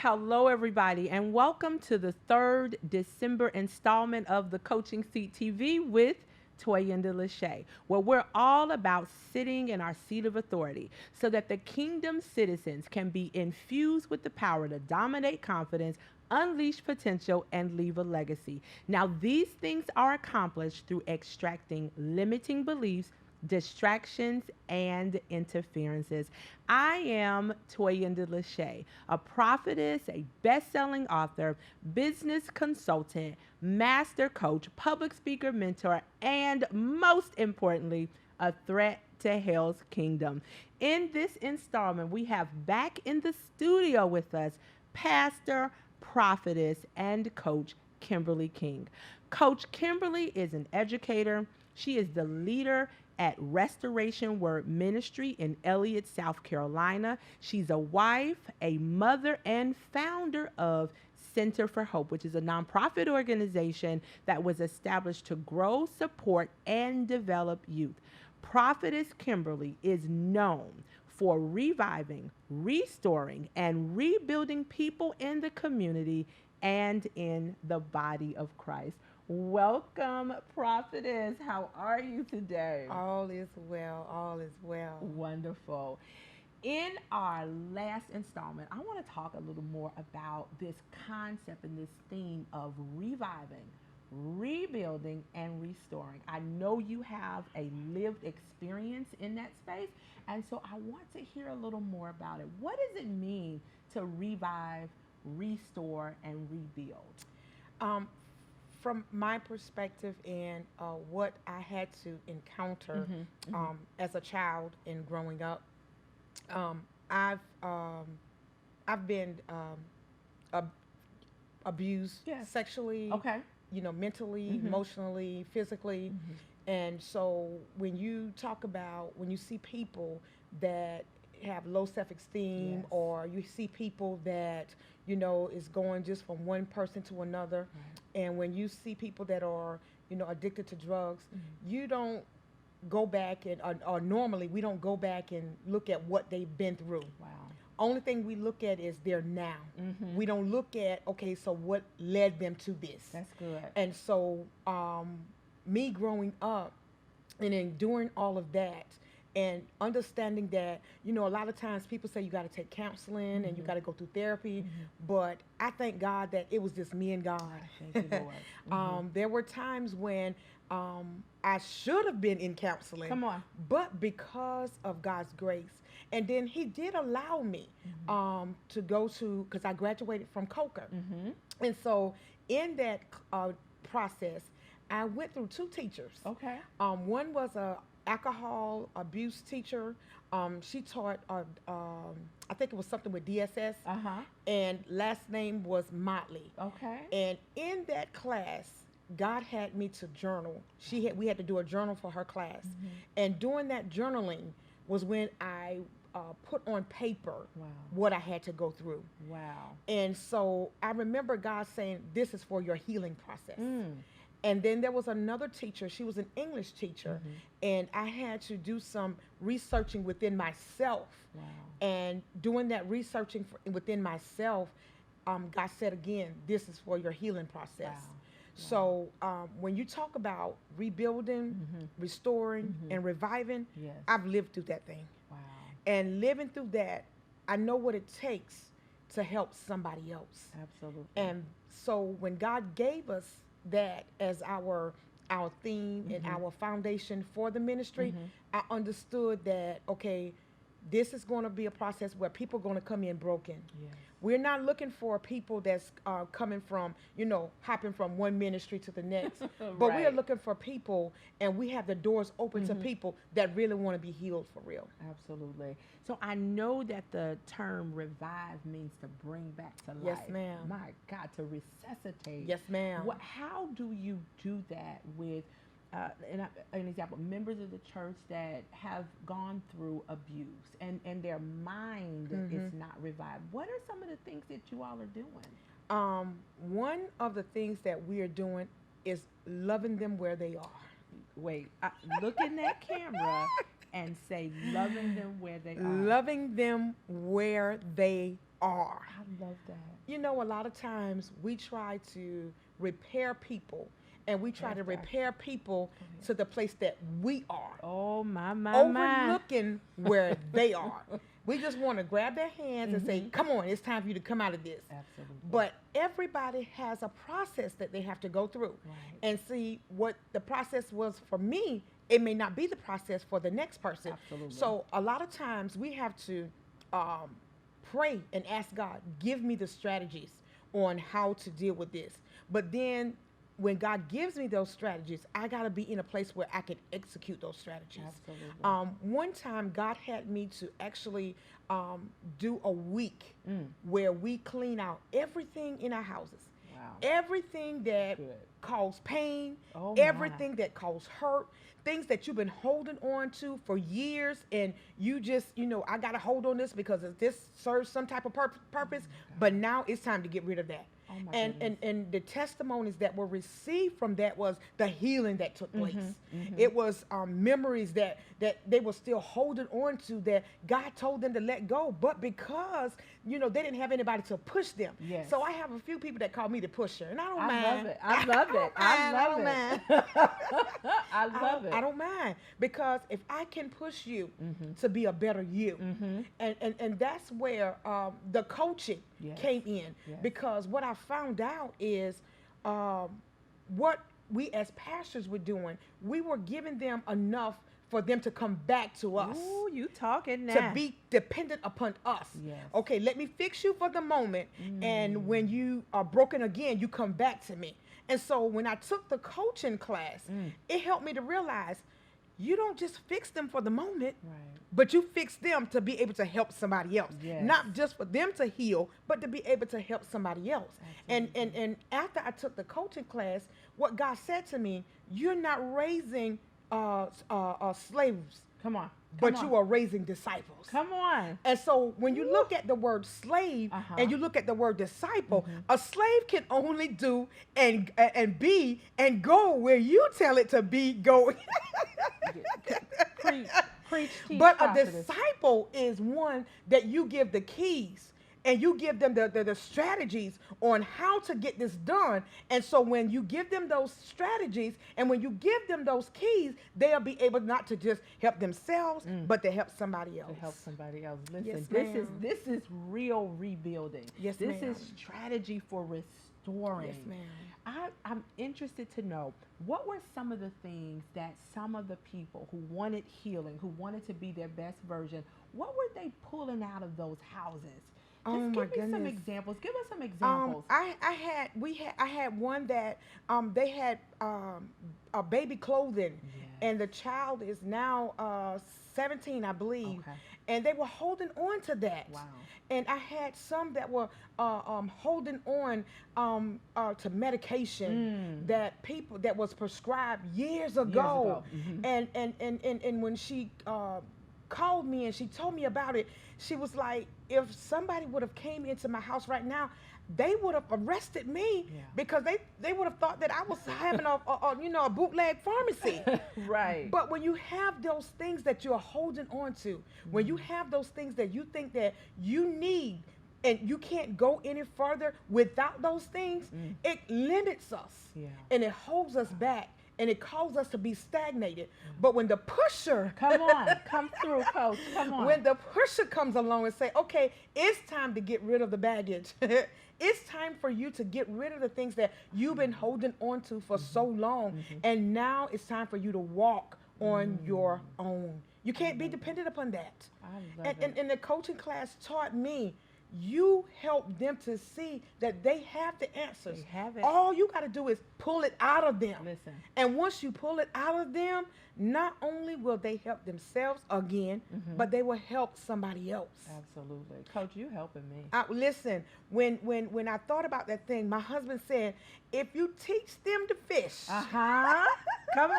Hello, everybody, and welcome to the third December installment of the Coaching Seat TV with Toyinda LaShea, where we're all about sitting in our seat of authority so that the kingdom citizens can be infused with the power to dominate confidence, unleash potential, and leave a legacy. Now, these things are accomplished through extracting limiting beliefs, distractions, and interferences. I am Toyinda LaShea, a prophetess, a best-selling author, business consultant, master coach, public speaker, mentor, and most importantly, a threat to hell's kingdom. In this installment, we have back in the studio with us pastor, prophetess, and coach Kimberly King. Coach Kimberly is an educator. She is the leader at Restoration Word Ministry in Elliott, South Carolina. She's a wife, a mother, and founder of Center for Hope, which is a nonprofit organization that was established to grow, support, and develop youth. Prophetess Kimberly is known for reviving, restoring, and rebuilding people in the community and in the body of Christ. Welcome, prophetess. How are you today? All is well. All is well. Wonderful. In our last installment, I want to talk a little more about this concept and this theme of reviving, rebuilding, and restoring. I know you have a lived experience in that space, and so I want to hear a little more about it. What does it mean to revive, restore, and rebuild? Um, from my perspective and what I had to encounter as a child and growing up, um, I've um, I've been ab- abused Yes. sexually, Okay. mentally, emotionally, physically. And so when you see people that have low self-esteem, Yes. or you see people that, is going just from one person to another. Right. And when you see people that are, addicted to drugs, you don't go back or normally we don't go back and look at what they've been through. Wow. Only thing we look at is their now. We don't look at, okay, so what led them to this? That's good. And so, me growing up and enduring all of that and understanding that, a lot of times people say you got to take counseling and you got to go through therapy, but I thank God that it was just me and God. Thank you, Lord. There were times when I should have been in counseling. Come on. But because of God's grace, and then He did allow me to go to, because I graduated from Coker. And so in that process, I went through two teachers. Okay. One was a alcohol abuse teacher. She taught, I think it was something with DSS, and last name was Motley. Okay. And in that class, God had me to journal. We had to do a journal for her class, and during that journaling was when I put on paper Wow. what I had to go through. Wow. And so I remember God saying, "This is for your healing process." And then there was another teacher. She was an English teacher, and I had to do some researching within myself. Wow. And doing that researching within myself, God said again, "This is for your healing process." Wow. So when you talk about rebuilding, restoring, and reviving, Yes. I've lived through that thing. Wow. And living through that, I know what it takes to help somebody else. Absolutely. And so when God gave us that as our theme and our foundation for the ministry, I understood that, okay, this is going to be a process where people are going to come in broken. Yes. We're not looking for people that's coming from, hopping from one ministry to the next. But we are Right. looking for people, and we have the doors open to people that really want to be healed for real. Absolutely. So I know that the term revive means to bring back to life. Yes, ma'am. My God, to resuscitate. Yes, ma'am. How do you do that with, an example, members of the church that have gone through abuse and their mind is not revived? What are some of the things that you all are doing? One of the things that we are doing is loving them where they are. Wait, look in that camera and say, loving them where they are. Loving them where they are. I love that. You know, a lot of times we try to repair people, and we try Yes, to Doctor. repair people Go ahead. to the place that we are, Oh, my. overlooking where they are. We just want to grab their hands and say, Mhm. come on, it's time for you to come out of this. Absolutely. But everybody has a process that they have to go through. Right. And see, what the process was for me, it may not be the process for the next person. Absolutely. So a lot of times we have to um, pray and ask God, give me the strategies on how to deal with this. But then when God gives me those strategies, I got to be in a place where I can execute those strategies. Absolutely. One time, God had me to actually do a week Mm. where we clean out everything in our houses, Wow. everything that Good. caused pain, Oh, my. everything that caused hurt, things that you've been holding on to for years, and you just, I got to hold on this because this serves some type of purpose, but now it's time to get rid of that. Oh, my and, goodness. and the testimonies that were received from that was the healing that took place. Mhm. It was memories that they were still holding on to that God told them to let go, but because they didn't have anybody to push them. Yes. So I have a few people that call me the pusher, and I don't I mind. love it. I love it. I love don't it. mind. I love it. I don't mind, because if I can push you Mhm. to be a better you, Mhm. and that's where the coaching Yes. came in. Yes. Because what I found out is what we as pastors were doing, we were giving them enough for them to come back to us, Ooh, you talking to now. be dependent upon us. Yes. Okay, let me fix you for the moment, and when you are broken again, you come back to me. And so when I took the coaching class, it helped me to realize you don't just fix them for the moment, Right. but you fix them to be able to help somebody else. Yes. Not just for them to heal, but to be able to help somebody else. Absolutely. And after I took the coaching class, what God said to me, you're not raising slaves, Come on. but Come you on. are raising disciples. Come on. And so when you look at the word slave Uh-huh. and you look at the word disciple, a slave can only do and be and go where you tell it to be, go. Preach, preach, teach, But a prophetess. disciple is one that you give the keys and you give them the strategies on how to get this done. And so when you give them those strategies and when you give them those keys, they'll be able not to just help themselves, but to help somebody else. To help somebody else. Listen, Yes, ma'am. this is real rebuilding. Yes, this ma'am. is strategy for restoring. Yes, ma'am. I'm interested to know, what were some of the things that some of the people who wanted healing, who wanted to be their best version, what were they pulling out of those houses? Oh, Just my give me some goodness. examples. Give us some examples. I had one that they had a baby clothing, Yes. and the child is now 17, I believe, Okay. and they were holding on to that. Wow. And I had some that were holding on to medication that was prescribed years ago. Mhm. And when she called me and she told me about it, she was like, if somebody would have came into my house right now, they would have arrested me, Yeah. because they would have thought that I was having a bootleg pharmacy. Right. But when you have those things that you're holding on to, when you have those things that you think that you need, and you can't go any further without those things, it limits us. Yeah. And it holds us back, and it causes us to be stagnated. But when the pusher Come on. Come through, coach. Come on. when the pusher comes along and say, okay, it's time to get rid of the baggage. It's time for you to get rid of the things that you've been holding on to for so long. And now it's time for you to walk on your own. You can't be dependent upon that. I love it. And the coaching class taught me, you help them to see that they have the answers. They have it. All you got to do is pull it out of them. Listen. And once you pull it out of them, not only will they help themselves again, but they will help somebody else. Absolutely. Coach, you helping me. Listen, when I thought about that thing, my husband said, if you teach them to fish, Uh-huh. Come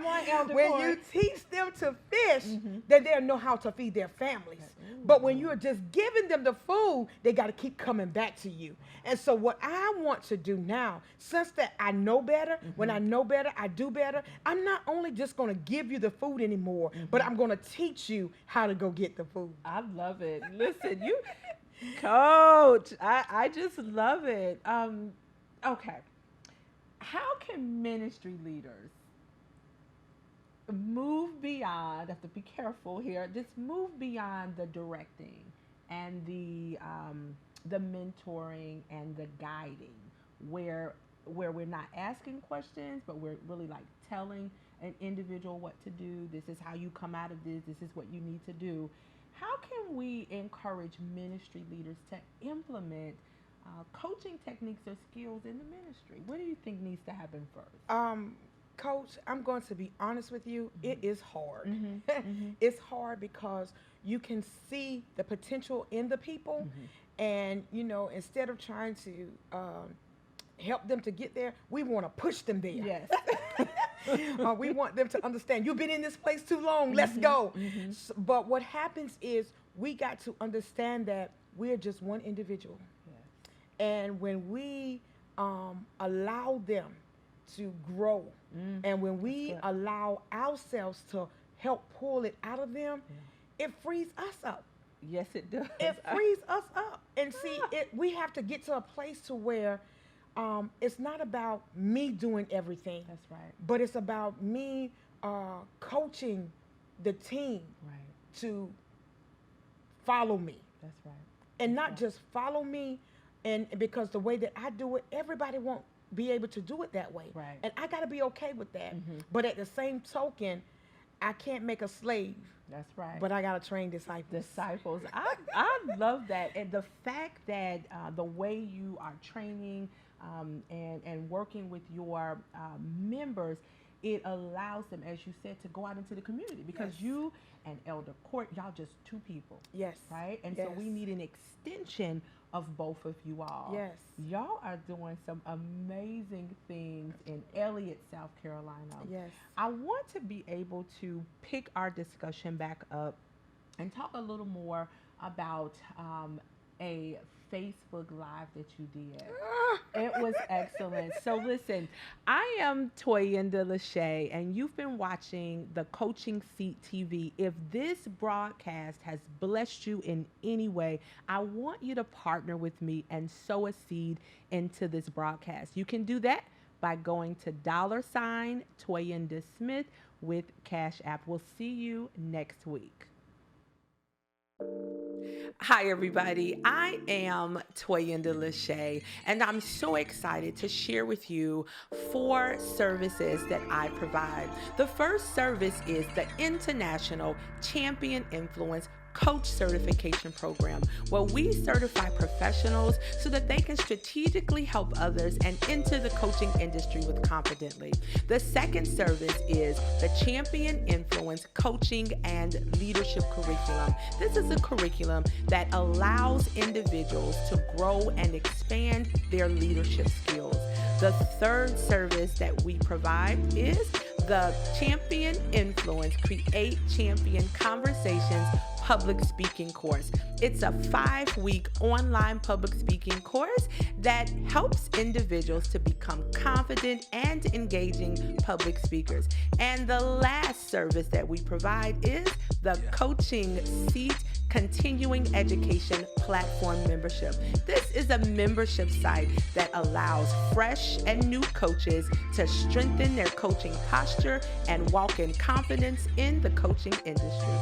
on, Elder when Corey. you teach them to fish, then they'll know how to feed their families. But when you're just giving them the food, they got to keep coming back to you. And so what I want to do now, since that I know better, when I know better, I do better, I'm not only just going to give you the food anymore, but I'm going to teach you how to go get the food. I love it. Listen, Coach, I just love it. Okay. How can ministry leaders move beyond, I have to be careful here, just move beyond the directing and the mentoring and the guiding where we're not asking questions, but we're really like telling an individual what to do. This is how you come out of this. This is what you need to do. How can we encourage ministry leaders to implement coaching techniques or skills in the ministry? What do you think needs to happen first? Coach, I'm going to be honest with you. Mm-hmm. It is hard. Mm-hmm. It's hard because you can see the potential in the people, Mm-hmm. and instead of trying to help them to get there, we want to push them there. Yes. We want them to understand, you've been in this place too long, let's Mm-hmm. go. Mm-hmm. But what happens is we got to understand that we're just one individual. Yes. And when we allow them to grow, and when we allow ourselves to help pull it out of them, it frees us up. Yes, it does. It frees us up. And see, we have to get to a place to where it's not about me doing everything. That's right. But it's about me coaching the team to follow me. That's right. And not just follow me, and because the way that I do it, everybody won't be able to do it that way. Right. And I got to be okay with that. Mm-hmm. But at the same token, I can't make a slave. That's right. But I got to train disciples. Disciples. I love that. And the fact that the way you are training and working with your members, it allows them, as you said, to go out into the community, because you and Elder Court, y'all just two people. Yes. Right? And yes. so we need an extension of both of you all. Yes. Y'all are doing some amazing things in Elliott, South Carolina. Yes. I want to be able to pick our discussion back up and talk a little more about a Facebook Live that you did. It was excellent. So listen, I am Toyinda LaShea, and you've been watching the Coaching Seat TV. If this broadcast has blessed you in any way, I want you to partner with me and sow a seed into this broadcast. You can do that by going to $Toyinda Smith with Cash App. We'll see you next week. Hi, everybody. I am Toyinda LaShea, and I'm so excited to share with you 4 services that I provide. The first service is the International Champion Influence Coach Certification Program, where we certify professionals so that they can strategically help others and enter the coaching industry with confidently. The second service is the Champion Influence Coaching and Leadership Curriculum. This is a curriculum that allows individuals to grow and expand their leadership skills. The third service that we provide is the Champion Influence Create Champion Conversations public speaking course. It's a 5-week online public speaking course that helps individuals to become confident and engaging public speakers. And the last service that we provide is the Coaching Seat Continuing Education Platform Membership. This is a membership site that allows fresh and new coaches to strengthen their coaching posture and walk in confidence in the coaching industry.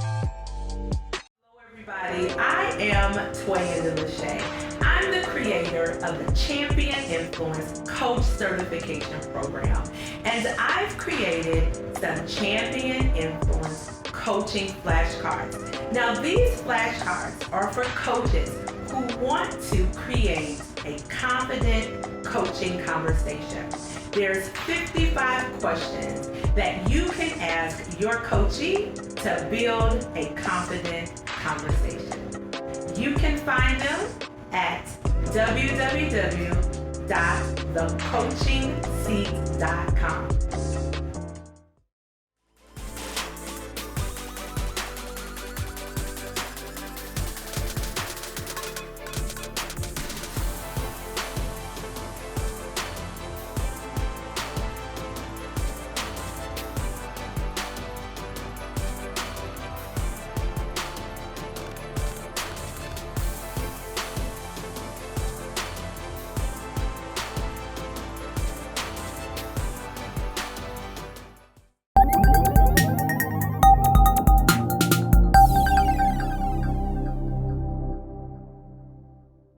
Everybody, I am Toyinda LaShea. I'm the creator of the Champion Influence Coach Certification Program, and I've created some Champion Influence coaching flashcards. Now, these flashcards are for coaches who want to create a confident coaching conversation. There's 55 questions that you can ask your coachee to build a confident conversation. You can find them at www.thecoachingseat.com.